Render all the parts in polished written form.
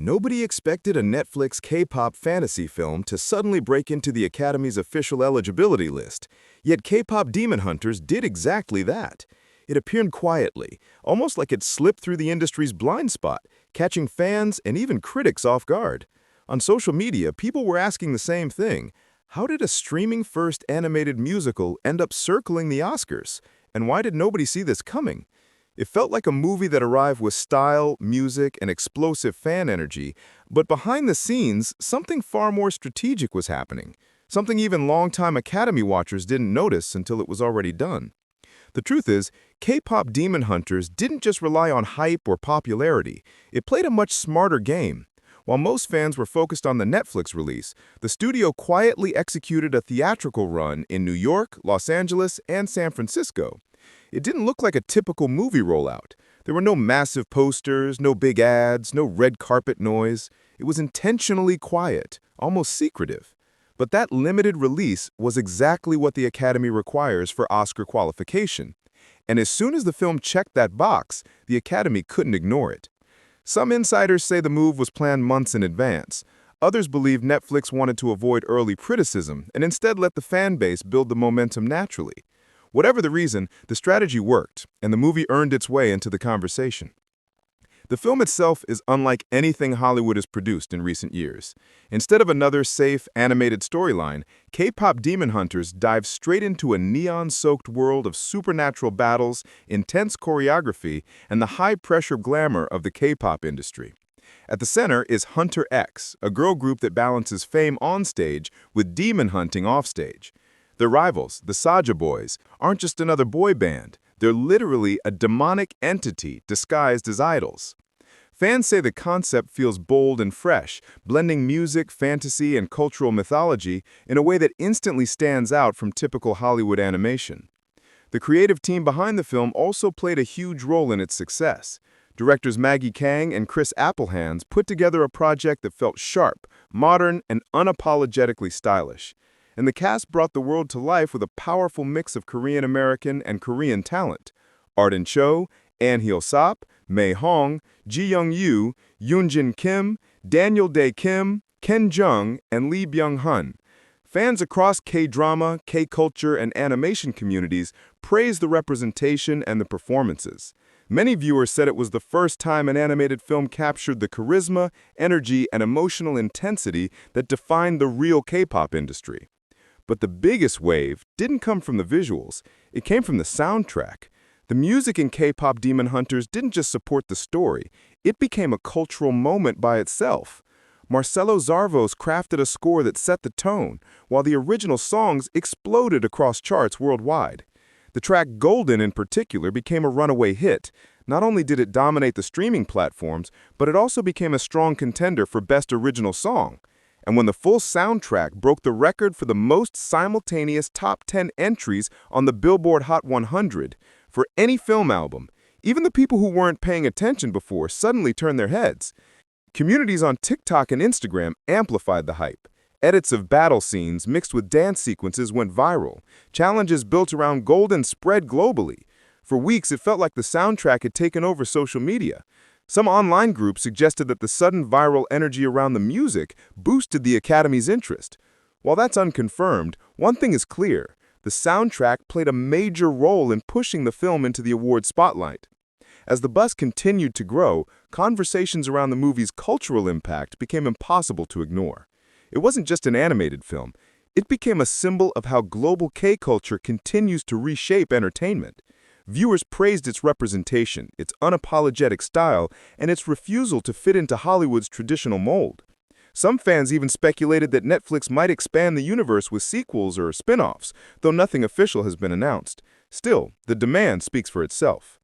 Nobody expected a Netflix K-pop fantasy film to suddenly break into the Academy's official eligibility list, yet K-pop Demon Hunters did exactly that. It appeared quietly, almost like it slipped through the industry's blind spot, catching fans and even critics off guard. On social media, people were asking the same thing. How did a streaming-first animated musical end up circling the Oscars? And why did nobody see this coming? It felt like a movie that arrived with style, music, and explosive fan energy, but behind the scenes, something far more strategic was happening, something even longtime Academy watchers didn't notice until it was already done. The truth is, K-pop Demon Hunters didn't just rely on hype or popularity, it played a much smarter game. While most fans were focused on the Netflix release, the studio quietly executed a theatrical run in New York, Los Angeles, and San Francisco. It didn't look like a typical movie rollout. There were no massive posters, no big ads, no red carpet noise. It was intentionally quiet, almost secretive. But that limited release was exactly what the Academy requires for Oscar qualification. And as soon as the film checked that box, the Academy couldn't ignore it. Some insiders say the move was planned months in advance. Others believe Netflix wanted to avoid early criticism and instead let the fan base build the momentum naturally. Whatever the reason, the strategy worked, and the movie earned its way into the conversation. The film itself is unlike anything Hollywood has produced in recent years. Instead of another safe, animated storyline, K-pop Demon Hunters dives straight into a neon-soaked world of supernatural battles, intense choreography, and the high-pressure glamour of the K-pop industry. At the center is Hunter X, a girl group that balances fame on stage with demon hunting offstage. Their rivals, the Saja Boys, aren't just another boy band. They're literally a demonic entity disguised as idols. Fans say the concept feels bold and fresh, blending music, fantasy, and cultural mythology in a way that instantly stands out from typical Hollywood animation. The creative team behind the film also played a huge role in its success. Directors Maggie Kang and Chris Applehands put together a project that felt sharp, modern, and unapologetically stylish. And the cast brought the world to life with a powerful mix of Korean-American and Korean talent. Arden Cho, An Hyo-sop, Mei Hong, Ji Young-yu, Yoon-jin Kim, Daniel Dae Kim, Ken Jeong, and Lee Byung-hun. Fans across K-drama, K-culture, and animation communities praised the representation and the performances. Many viewers said it was the first time an animated film captured the charisma, energy, and emotional intensity that defined the real K-pop industry. But the biggest wave didn't come from the visuals, it came from the soundtrack. The music in K-pop Demon Hunters didn't just support the story, it became a cultural moment by itself. Marcelo Zarvos crafted a score that set the tone, while the original songs exploded across charts worldwide. The track Golden in particular became a runaway hit. Not only did it dominate the streaming platforms, but it also became a strong contender for Best Original Song. And when the full soundtrack broke the record for the most simultaneous top 10 entries on the Billboard Hot 100 for any film album, even the people who weren't paying attention before suddenly turned their heads. Communities on TikTok and Instagram amplified the hype. Edits of battle scenes mixed with dance sequences went viral. Challenges built around Golden spread globally. For weeks, it felt like the soundtrack had taken over social media. Some online groups suggested that the sudden viral energy around the music boosted the Academy's interest. While that's unconfirmed, one thing is clear. The soundtrack played a major role in pushing the film into the award spotlight. As the buzz continued to grow, conversations around the movie's cultural impact became impossible to ignore. It wasn't just an animated film. It became a symbol of how global K-culture continues to reshape entertainment. Viewers praised its representation, its unapologetic style, and its refusal to fit into Hollywood's traditional mold. Some fans even speculated that Netflix might expand the universe with sequels or spin-offs, though nothing official has been announced. Still, the demand speaks for itself.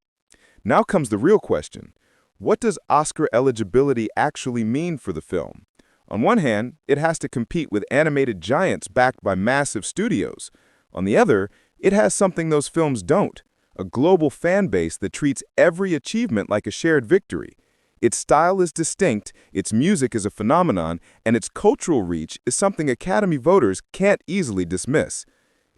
Now comes the real question. What does Oscar eligibility actually mean for the film? On one hand, it has to compete with animated giants backed by massive studios. On the other, it has something those films don't. A global fan base that treats every achievement like a shared victory. Its style is distinct, its music is a phenomenon, and its cultural reach is something Academy voters can't easily dismiss.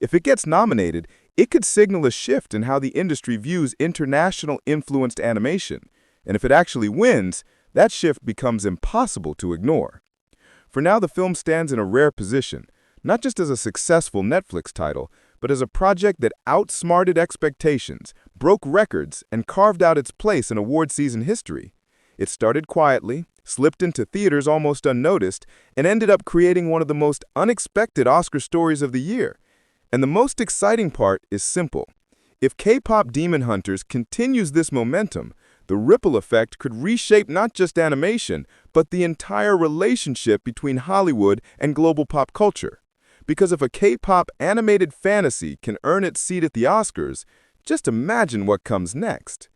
If it gets nominated, it could signal a shift in how the industry views international-influenced animation. And if it actually wins, That shift becomes impossible to ignore. For now, the film stands in a rare position, not just as a successful Netflix title, but as a project that outsmarted expectations, broke records, and carved out its place in award season history. It started quietly, slipped into theaters almost unnoticed, and ended up creating one of the most unexpected Oscar stories of the year. And the most exciting part is simple. If K-pop Demon Hunters continues this momentum, the ripple effect could reshape not just animation, but the entire relationship between Hollywood and global pop culture. Because if a K-pop animated fantasy can earn its seat at the Oscars, just imagine what comes next.